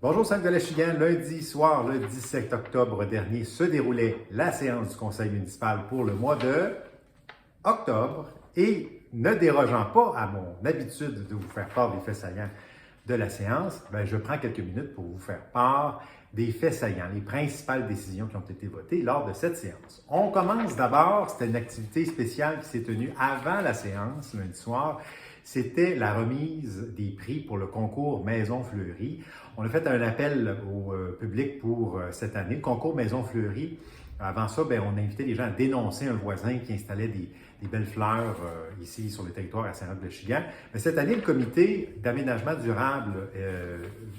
Bonjour, Sam de Lachigan. Lundi soir, le 17 octobre dernier, se déroulait la séance du conseil municipal pour le mois de octobre. Et ne dérogeant pas à mon habitude de vous faire part des faits saillants de la séance, je prends quelques minutes pour vous faire part des faits saillants, les principales décisions qui ont été votées lors de cette séance. On commence d'abord, c'était une activité spéciale qui s'est tenue avant la séance, lundi soir. C'était la remise des prix pour le concours Maison Fleurie. On a fait un appel au public pour cette année. Le concours Maison Fleurie, avant ça, on a invité les gens à dénoncer un voisin qui installait des belles fleurs ici sur le territoire à Saint-Roch-de-Chigan. Mais cette année, le comité d'aménagement durable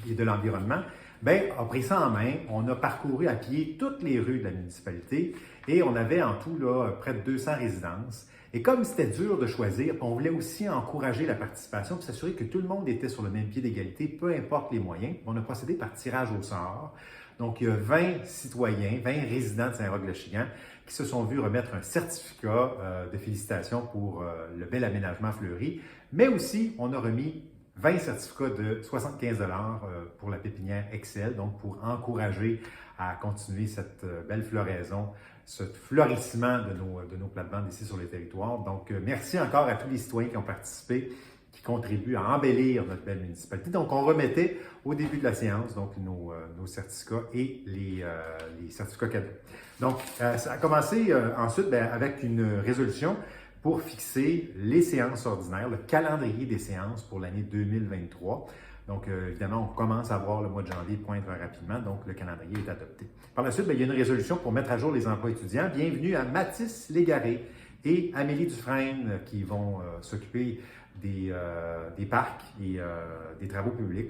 et de l'environnement a pris ça en main. On a parcouru à pied toutes les rues de la municipalité et on avait en tout près de 200 résidences. Et comme c'était dur de choisir, on voulait aussi encourager la participation pour s'assurer que tout le monde était sur le même pied d'égalité, peu importe les moyens. On a procédé par tirage au sort. Donc, il y a 20 citoyens, 20 résidents de Saint-Roch-le-Chigan qui se sont vus remettre un certificat de félicitations pour le bel aménagement fleuri. Mais aussi, on a remis 20 certificats de 75 $ pour la pépinière Excel, donc pour encourager à continuer cette belle floraison, ce fleurissement de nos plates-bandes ici sur le territoire. Donc, merci encore à tous les citoyens qui ont participé, qui contribuent à embellir notre belle municipalité. Donc, on remettait au début de la séance donc nos certificats et les certificats cadeaux. Donc, ça a commencé ensuite avec une résolution pour fixer les séances ordinaires, le calendrier des séances pour l'année 2023. Donc, évidemment, on commence à voir le mois de janvier poindre rapidement, donc le calendrier est adopté. Par la suite, il y a une résolution pour mettre à jour les emplois étudiants. Bienvenue à Mathis Légaré et Amélie Dufresne qui vont s'occuper des parcs et des travaux publics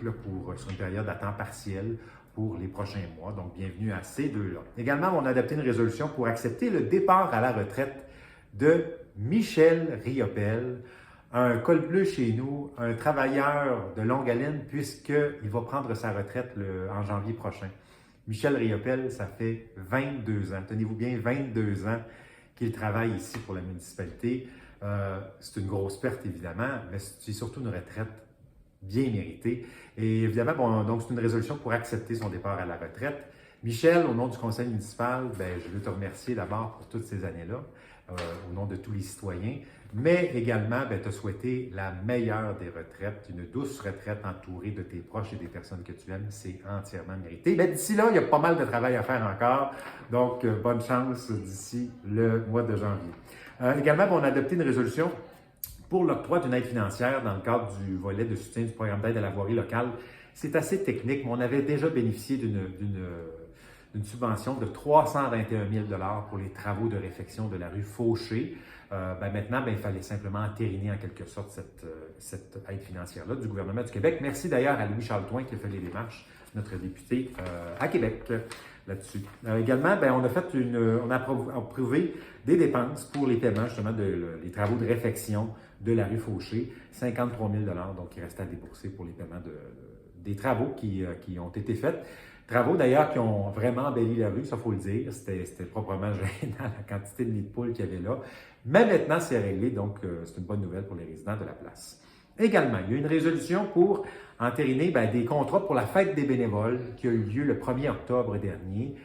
sur une période à temps partiel pour les prochains mois. Donc, bienvenue à ces deux-là. Également, on a adopté une résolution pour accepter le départ à la retraite de Michel Riopel, un col bleu chez nous, un travailleur de longue haleine, puisqu'il va prendre sa retraite en janvier prochain. Michel Riopel, ça fait 22 ans, tenez-vous bien, 22 ans qu'il travaille ici pour la municipalité. C'est une grosse perte, évidemment, mais c'est surtout une retraite bien méritée. Et évidemment, donc c'est une résolution pour accepter son départ à la retraite. Michel, au nom du conseil municipal, je veux te remercier d'abord pour toutes ces années-là, au nom de tous les citoyens, mais également te souhaiter la meilleure des retraites, une douce retraite entourée de tes proches et des personnes que tu aimes, c'est entièrement mérité. D'ici là, il y a pas mal de travail à faire encore, donc bonne chance d'ici le mois de janvier. Également, on a adopté une résolution pour l'octroi d'une aide financière dans le cadre du volet de soutien du programme d'aide à la voirie locale. C'est assez technique, mais on avait déjà bénéficié d'une subvention de 321 000 $ pour les travaux de réfection de la rue Fauché. Maintenant, il fallait simplement entériner en quelque sorte cette aide financière-là du gouvernement du Québec. Merci d'ailleurs à Louis-Charles Toin qui a fait les démarches, notre député à Québec là-dessus. Également, on a approuvé des dépenses pour les paiements justement les travaux de réfection de la rue Fauché, 53 000 $, donc il restait à débourser pour les paiements des travaux qui ont été faits. Travaux d'ailleurs qui ont vraiment embelli la rue, ça faut le dire. C'était proprement gênant la quantité de nids de poules qu'il y avait là. Mais maintenant, c'est réglé, donc c'est une bonne nouvelle pour les résidents de la place. Également, il y a une résolution pour entériner des contrats pour la fête des bénévoles qui a eu lieu le 1er octobre dernier.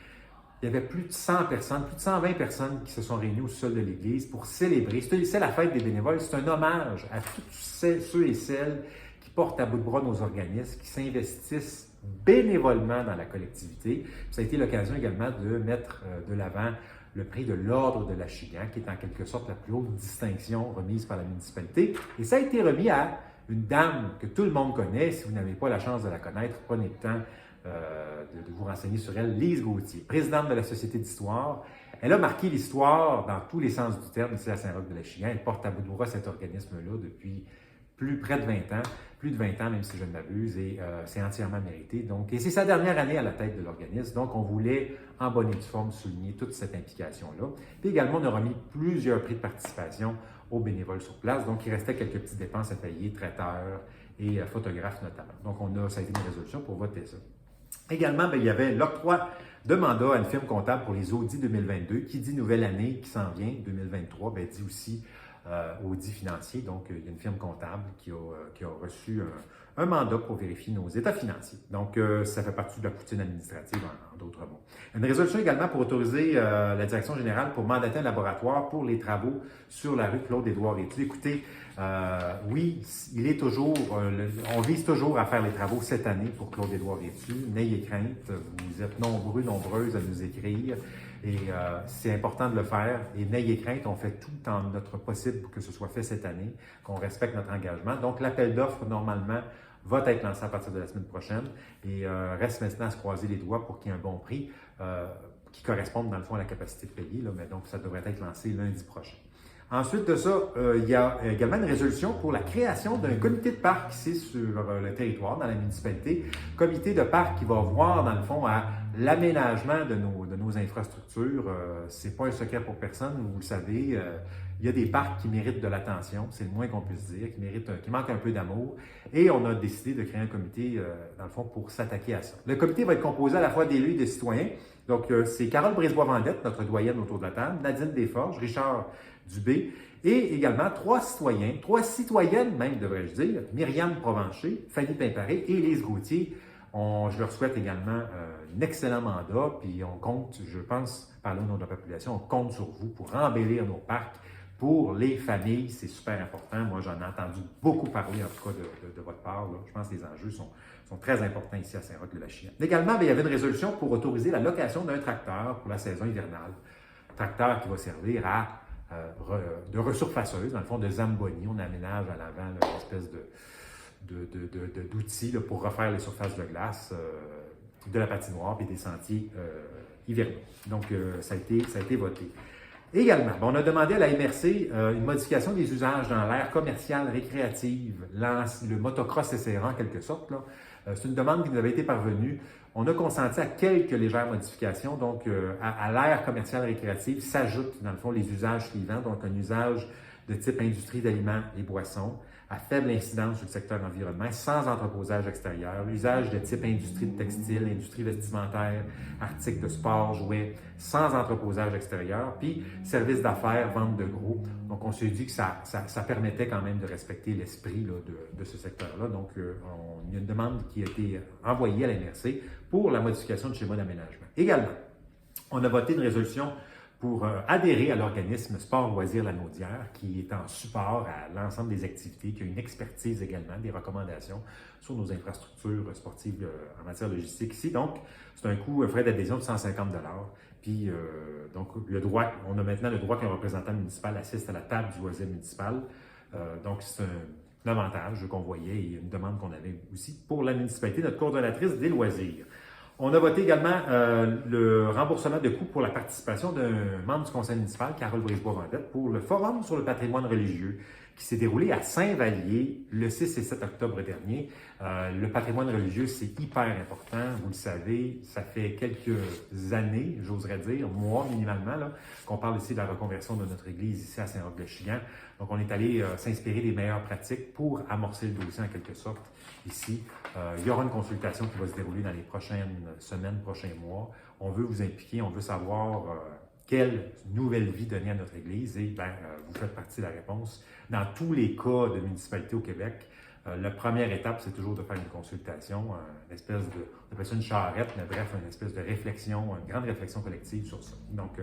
Il y avait plus de 100 personnes, plus de 120 personnes qui se sont réunies au sol de l'église pour célébrer. C'est la fête des bénévoles, c'est un hommage à tous ceux et celles qui portent à bout de bras nos organismes, qui s'investissent bénévolement dans la collectivité. Ça a été l'occasion également de mettre de l'avant le prix de l'Ordre de Lachigan, qui est en quelque sorte la plus haute distinction remise par la municipalité. Et ça a été remis à une dame que tout le monde connaît. Si vous n'avez pas la chance de la connaître, prenez le temps de vous renseigner sur elle. Lise Gauthier, présidente de la Société d'histoire. Elle a marqué l'histoire dans tous les sens du terme ici à Saint-Roch-de-Lachigan. Elle porte à bout de bras cet organisme-là depuis près de 20 ans, plus de 20 ans même si je ne m'abuse, et c'est entièrement mérité. Donc, et c'est sa dernière année à la tête de l'organisme, donc on voulait en bonne et due forme souligner toute cette implication-là. Puis également, on a remis plusieurs prix de participation aux bénévoles sur place, donc il restait quelques petites dépenses à payer, traiteurs et photographes notamment. Donc, ça a été une résolution pour voter ça. Également, il y avait l'octroi de mandat à une firme comptable pour les audits 2022, qui dit nouvelle année qui s'en vient, 2023, dit aussi audit financier. Donc, il y a une firme comptable qui a reçu un mandat pour vérifier nos états financiers. Donc, ça fait partie de la poutine administrative, en d'autres mots. Une résolution également pour autoriser la direction générale pour mandater un laboratoire pour les travaux sur la rue Claude-Édouard Rétu. Écoutez, oui, il est toujours, on vise toujours à faire les travaux cette année pour Claude-Édouard Rétu. N'ayez crainte, vous êtes nombreuses à nous écrire et c'est important de le faire. Et n'ayez crainte, on fait tout en notre possible pour que ce soit fait cette année, qu'on respecte notre engagement. Donc, l'appel d'offres, normalement, va être lancé à partir de la semaine prochaine et reste maintenant à se croiser les doigts pour qu'il y ait un bon prix qui corresponde dans le fond à la capacité de payer. Là, mais donc, ça devrait être lancé lundi prochain. Ensuite de ça, il y a également une résolution pour la création d'un comité de parc ici sur le territoire, dans la municipalité. Comité de parc qui va voir, dans le fond, à l'aménagement de nos infrastructures. C'est pas un secret pour personne, vous le savez. Il y a des parcs qui méritent de l'attention, c'est le moins qu'on puisse dire, qui manquent un peu d'amour. Et on a décidé de créer un comité, dans le fond, pour s'attaquer à ça. Le comité va être composé à la fois d'élus et de citoyens. Donc, c'est Carole Brisebois-Vendette, notre doyenne autour de la table, Nadine Desforges, Richard Dubé, et également trois citoyennes même, devrais-je dire, Myriam Provencher, Fanny Pimparé et Lise Gauthier. Je leur souhaite également un excellent mandat, puis on compte, je pense, parler au nom de la population, on compte sur vous pour embellir nos parcs pour les familles. C'est super important. Moi, j'en ai entendu beaucoup parler, en tout cas, de votre part. Là. Je pense que les enjeux sont très importants ici à Saint-Roch-de-la-Chienne. Également, il y avait une résolution pour autoriser la location d'un tracteur pour la saison hivernale. Tracteur qui va servir de resurfaceuse, dans le fond, de Zamboni. On aménage à l'avant une espèce d'outils pour refaire les surfaces de glace, de la patinoire et des sentiers hivernaux. Donc, ça a été voté. Également, on a demandé à la MRC une modification des usages dans l'ère commerciale, récréative, le motocross SRA en quelque sorte. C'est une demande qui nous avait été parvenue. On a consenti à quelques légères modifications. Donc, à l'ère commerciale récréative s'ajoutent, dans le fond, les usages suivants. Donc, un usage de type industrie d'aliments et boissons, à faible incidence sur le secteur environnement, sans entreposage extérieur, l'usage de type industrie de textile, industrie vestimentaire, articles de sport, jouets, sans entreposage extérieur, puis services d'affaires, vente de gros. Donc, on s'est dit que ça permettait quand même de respecter l'esprit de ce secteur-là. Donc, il y a une demande qui a été envoyée à la MRC pour la modification du schéma d'aménagement. Également, on a voté une résolution pour adhérer à l'organisme Sport Loisirs Lanaudière, qui est en support à l'ensemble des activités, qui a une expertise également, des recommandations sur nos infrastructures sportives en matière logistique ici. Donc, c'est un coût, un frais d'adhésion de 150 $. Puis, donc, on a maintenant le droit qu'un représentant municipal assiste à la table du loisir municipal. Donc, c'est un avantage qu'on voyait et une demande qu'on avait aussi pour la municipalité, notre coordonnatrice des loisirs. On a voté également le remboursement de coûts pour la participation d'un membre du conseil municipal, Carole Brisebois-Vendette, pour le Forum sur le patrimoine religieux qui s'est déroulé à Saint-Vallier le 6 et 7 octobre dernier. Le patrimoine religieux, c'est hyper important, vous le savez, ça fait quelques années, j'oserais dire, mois minimalement, qu'on parle ici de la reconversion de notre église ici à Saint-Roch-de-Chigan. Donc, on est allé s'inspirer des meilleures pratiques pour amorcer le dossier en quelque sorte ici. Il y aura une consultation qui va se dérouler dans les prochaines semaines, prochains mois. On veut vous impliquer, on veut savoir quelle nouvelle vie donner à notre Église et vous faites partie de la réponse. Dans tous les cas de municipalité au Québec, la première étape, c'est toujours de faire une consultation, une espèce on appelle ça une charrette, mais bref, une espèce de réflexion, une grande réflexion collective sur ça. Donc,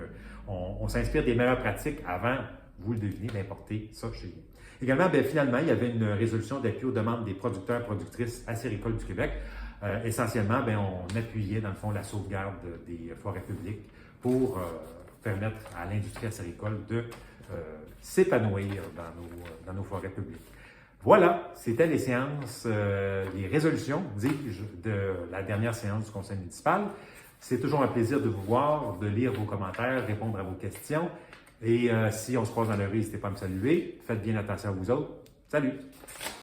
on s'inspire des meilleures pratiques avant, vous le devinez, d'importer ça chez nous. Également, finalement, il y avait une résolution d'appui aux demandes des producteurs et productrices acéricoles du Québec. Essentiellement, on appuyait, dans le fond, la sauvegarde des forêts publiques pour permettre à l'industrie acéricole de s'épanouir dans nos forêts publiques. Voilà, c'était les séances, les résolutions, dis-je, de la dernière séance du conseil municipal. C'est toujours un plaisir de vous voir, de lire vos commentaires, répondre à vos questions. Et si on se croise dans la rue, n'hésitez pas à me saluer. Faites bien attention à vous autres. Salut!